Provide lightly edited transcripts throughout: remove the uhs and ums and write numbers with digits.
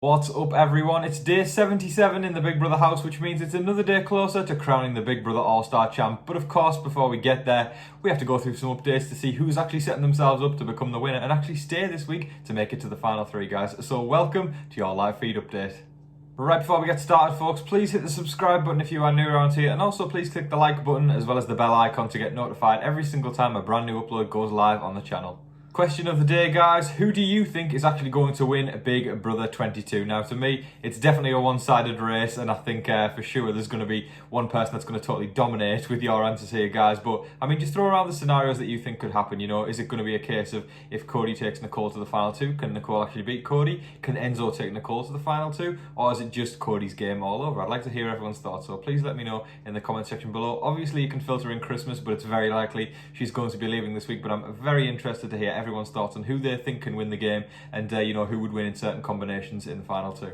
What's up, everyone? It's day 77 in the Big Brother house, which means it's another day closer to crowning the Big Brother All-Star champ. But of course, before we get there, we have to go through some updates to see who's actually setting themselves up to become the winner and actually stay this week to make it to the final three, guys. So welcome to your live feed update. Right before we get started, folks, please hit the subscribe button if you are new around here, and also please click the like button as well as the bell icon to get notified every single time a brand new upload goes live on the channel. Question of the day, guys. Who do you think is actually going to win Big Brother 22? Now, to me, it's definitely a one-sided race, and I think for sure there's going to be one person that's going to totally dominate with your answers here, guys. But, I mean, just throw around the scenarios that you think could happen. You know, is it going to be a case of if Cody takes Nicole to the final two, can Nicole actually beat Cody? Can Enzo take Nicole to the final two? Or is it just Cody's game all over? I'd like to hear everyone's thoughts, so please let me know in the comment section below. Obviously, you can filter in Christmas, but it's very likely she's going to be leaving this week. But I'm very interested to hear everyone's thoughts on who they think can win the game and who would win in certain combinations in the final two.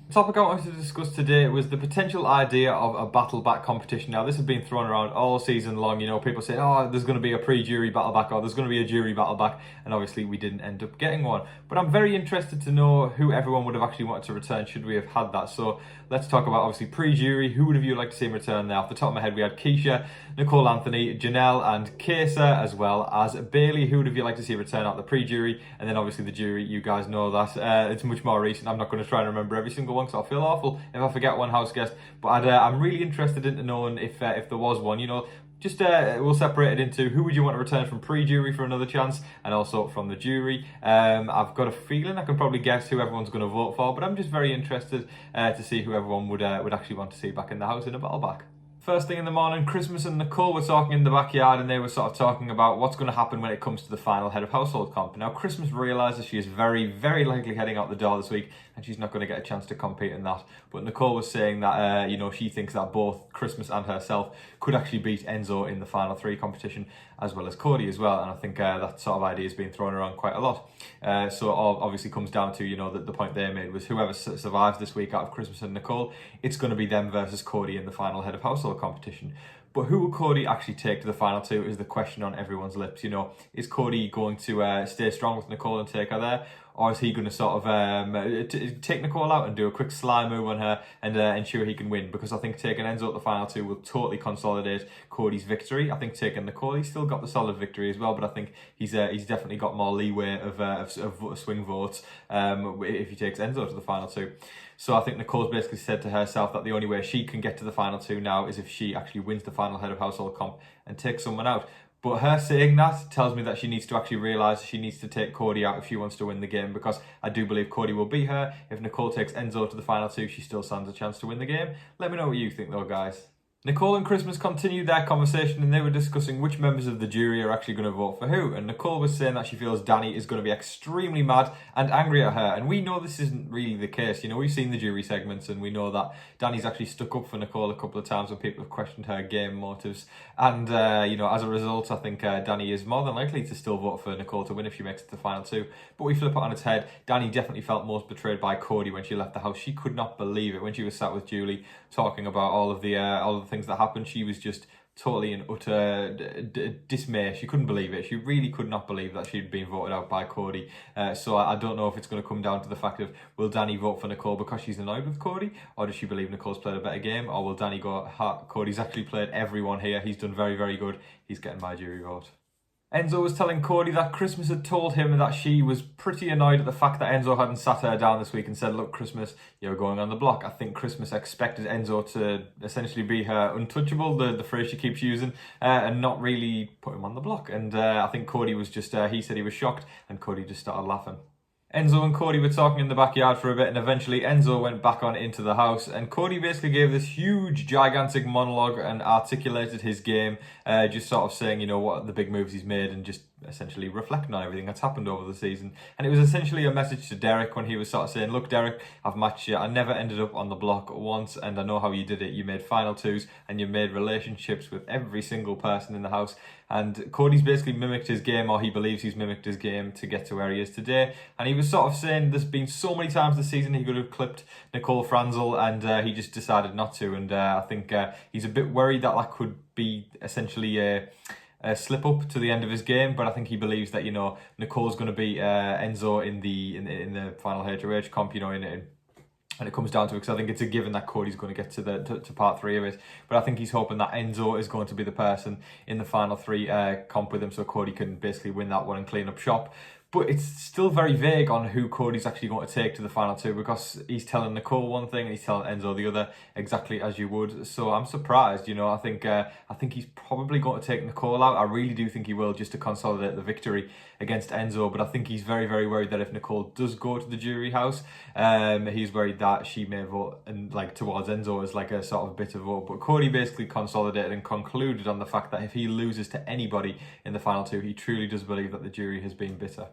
The topic I wanted to discuss today was the potential idea of a Battleback competition. Now, this has been thrown around all season long. You know, people say, oh, there's going to be a pre-jury Battleback or there's going to be a jury Battleback, and obviously we didn't end up getting one. But I'm very interested to know who everyone would have actually wanted to return should we have had that. So let's talk about, obviously, pre-jury. Who would have you liked to see him return there? Off the top of my head, we had Keisha, Nicole Anthony, Janelle and Kesa, as well as Bailey. Who would have you liked to see return out the pre-jury? And then obviously the jury, you guys know that. It's much more recent. I'm not going to try and remember every single one, so I'll feel awful if I forget one house guest. But I'm really interested in knowing if there was one. You know, just we'll separate it into who would you want to return from pre-jury for another chance, and also from the jury. I've got a feeling I can probably guess who everyone's going to vote for, but I'm just very interested to see who everyone would actually want to see back in the house in a Battleback. First thing in the morning, Christmas and Nicole were talking in the backyard, and they were sort of talking about what's going to happen when it comes to the final head of household comp. Now, Christmas realises she is very, very likely heading out the door this week, and she's not going to get a chance to compete in that. But Nicole was saying that, she thinks that both Christmas and herself could actually beat Enzo in the final three competition, as well as Cody as well. And I think that sort of idea has been thrown around quite a lot. So it all obviously comes down to, the point they made was whoever survives this week out of Christmas and Nicole, it's going to be them versus Cody in the final head of household competition. But who will Cody actually take to the final two is the question on everyone's lips. You know, is Cody going to stay strong with Nicole and take her there? Or is he going to sort of take Nicole out and do a quick sly move on her and ensure he can win? Because I think taking Enzo at the final two will totally consolidate Cody's victory. I think taking Nicole, he's still got the solid victory as well, but I think he's definitely got more leeway of swing votes if he takes Enzo to the final two. So I think Nicole's basically said to herself that the only way she can get to the final two now is if she actually wins the final head of household comp and takes someone out. But her saying that tells me that she needs to actually realise she needs to take Cody out if she wants to win the game, because I do believe Cody will beat her. If Nicole takes Enzo to the final two, she still stands a chance to win the game. Let me know what you think though, guys. Nicole and Christmas continued their conversation, and they were discussing which members of the jury are actually going to vote for who. And Nicole was saying that she feels Danny is going to be extremely mad and angry at her. And we know this isn't really the case. You know, we've seen the jury segments and we know that Danny's actually stuck up for Nicole a couple of times when people have questioned her game motives. And, as a result, I think Danny is more than likely to still vote for Nicole to win if she makes it to the final two. But we flip it on its head. Danny definitely felt most betrayed by Cody when she left the house. She could not believe it when she was sat with Julie talking about all of the things that happened. She was just totally in utter dismay. She couldn't believe it. She really could not believe that she'd been voted out by Cody. So I don't know if it's going to come down to the fact of, will Danny vote for Nicole because she's annoyed with Cody, or does she believe Nicole's played a better game, or will Danny go, Cody's actually played everyone here, he's done very, very good, he's getting my jury vote. Enzo was telling Cody that Christmas had told him that she was pretty annoyed at the fact that Enzo hadn't sat her down this week and said, look, Christmas, you're going on the block. I think Christmas expected Enzo to essentially be her untouchable, the phrase she keeps using, and not really put him on the block. And I think Cody was just, he said he was shocked, and Cody just started laughing. Enzo and Cody were talking in the backyard for a bit, and eventually Enzo went back on into the house, and Cody basically gave this huge, gigantic monologue and articulated his game, just sort of saying, what the big moves he's made and just essentially reflecting on everything that's happened over the season. And it was essentially a message to Derrick when he was sort of saying, look, Derrick, I've matched you. I never ended up on the block once, and I know how you did it. You made final twos, and you made relationships with every single person in the house. And Cody's basically mimicked his game, or he believes he's mimicked his game to get to where he is today. And he was sort of saying there's been so many times this season he could have clipped Nicole Franzel, and he just decided not to. And I think he's a bit worried that could be essentially slip up to the end of his game, but I think he believes that, you know, Nicole's going to beat Enzo in the final HOH comp, you know, and it comes down to it, because I think it's a given that Cody's going to get to part 3 of it. But I think he's hoping that Enzo is going to be the person in the final 3 comp with him, so Cody can basically win that one and clean up shop. But it's still very vague on who Cody's actually going to take to the final 2, because he's telling Nicole one thing and he's telling Enzo the other, exactly as you would. So I'm surprised, you know. I think he's probably going to take Nicole out. I really do think he will, just to consolidate the victory against Enzo. But I think he's very, very worried that if Nicole does go to the jury house, he's worried that she may vote and like towards Enzo as like a sort of bitter vote. But Cody basically consolidated and concluded on the fact that if he loses to anybody in the final 2, he truly does believe that the jury has been bitter.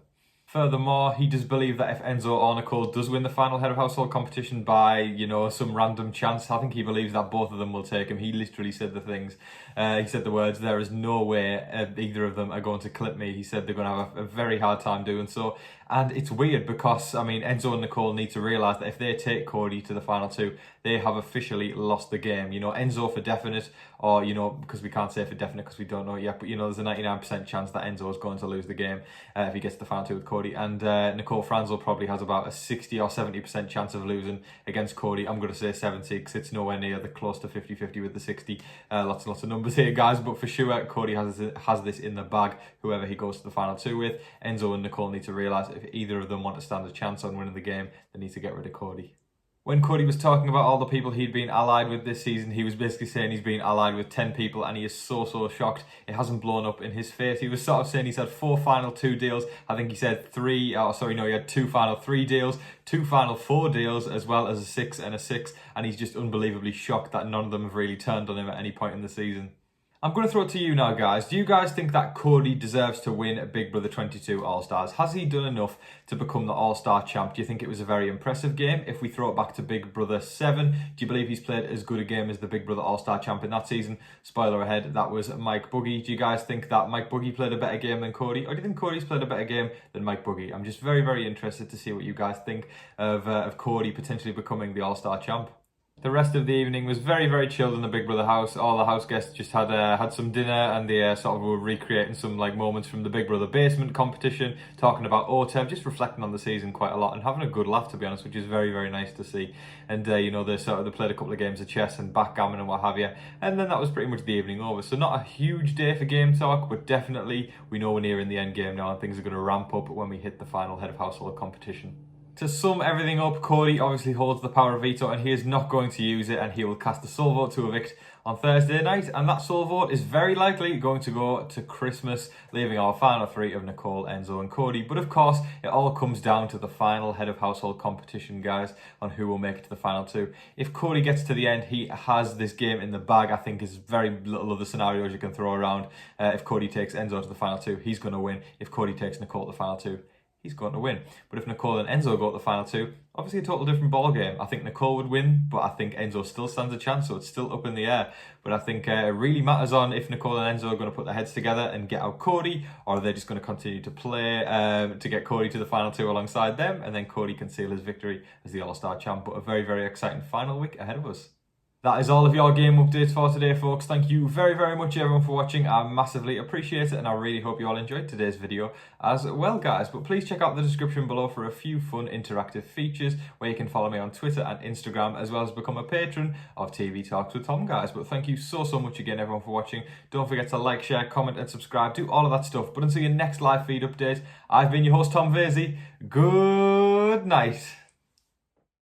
Furthermore, he does believe that if Enzo or Nicole does win the final head of household competition by, you know, some random chance, I think he believes that both of them will take him. He literally said the things. He said the words, "There is no way either of them are going to clip me." He said they're going to have a very hard time doing so. And it's weird because, I mean, Enzo and Nicole need to realise that if they take Cody to the final 2, they have officially lost the game. You know, Enzo for definite, or, you know, because we can't say for definite because we don't know it yet, but, you know, there's a 99% chance that Enzo is going to lose the game if he gets to the final 2 with Cody. And Nicole Franzel probably has about a 60 or 70% chance of losing against Cody. I'm going to say 70 because it's nowhere near the close to 50-50 with the 60. Lots and lots of numbers here, guys, but for sure, Cody has this in the bag, whoever he goes to the final 2 with. Enzo and Nicole need to realise if either of them want to stand a chance on winning the game, they need to get rid of Cody. When Cody was talking about all the people he'd been allied with this season, he was basically saying he's been allied with 10 people, and he is so shocked it hasn't blown up in his face. He was sort of saying he's had 4 final 2 deals. I think he said he had 2 final 3 deals, 2 final 4 deals, as well as a 6 and a 6, and he's just unbelievably shocked that none of them have really turned on him at any point in the season. I'm going to throw it to you now, guys. Do you guys think that Cody deserves to win Big Brother 22 All-Stars? Has he done enough to become the All-Star champ? Do you think it was a very impressive game? If we throw it back to Big Brother 7, do you believe he's played as good a game as the Big Brother All-Star champ in that season? Spoiler ahead, that was Mike Buggy. Do you guys think that Mike Buggy played a better game than Cody? Or do you think Cody's played a better game than Mike Buggy? I'm just very, very interested to see what you guys think of Cody potentially becoming the All-Star champ. The rest of the evening was very, very chilled in the Big Brother house. All the house guests just had some dinner, and they sort of were recreating some like moments from the Big Brother basement competition, talking about OTEV, just reflecting on the season quite a lot and having a good laugh, to be honest, which is very, very nice to see. And you know, they played a couple of games of chess and backgammon and what have you, and then that was pretty much the evening over. So not a huge day for game talk, but definitely we know we're nearing the end game now, and things are going to ramp up when we hit the final head of household competition. To sum everything up, Cody obviously holds the power of veto, and he is not going to use it, and he will cast a soul vote to evict on Thursday night, and that soul vote is very likely going to go to Christmas, leaving our final 3 of Nicole, Enzo and Cody. But of course, it all comes down to the final head of household competition, guys, on who will make it to the final 2. If Cody gets to the end, he has this game in the bag. I think there's very little other scenarios you can throw around. If Cody takes Enzo to the final 2, he's going to win. If Cody takes Nicole to the final 2, he's going to win. But if Nicole and Enzo go to the final 2, obviously a total different ball game. I think Nicole would win, but I think Enzo still stands a chance, so it's still up in the air. But I think it really matters on if Nicole and Enzo are going to put their heads together and get out Cody, or are they just going to continue to play to get Cody to the final 2 alongside them, and then Cody can seal his victory as the All-Star champ. But a very, very exciting final week ahead of us. That is all of your game updates for today, folks. Thank you very, very much, everyone, for watching. I massively appreciate it, and I really hope you all enjoyed today's video as well, guys. But please check out the description below for a few fun interactive features where you can follow me on Twitter and Instagram, as well as become a patron of TV Talks with Tom, guys. But thank you so much again, everyone, for watching. Don't forget to like, share, comment, and subscribe. Do all of that stuff. But until your next live feed update, I've been your host, Tom Vasey. Good night.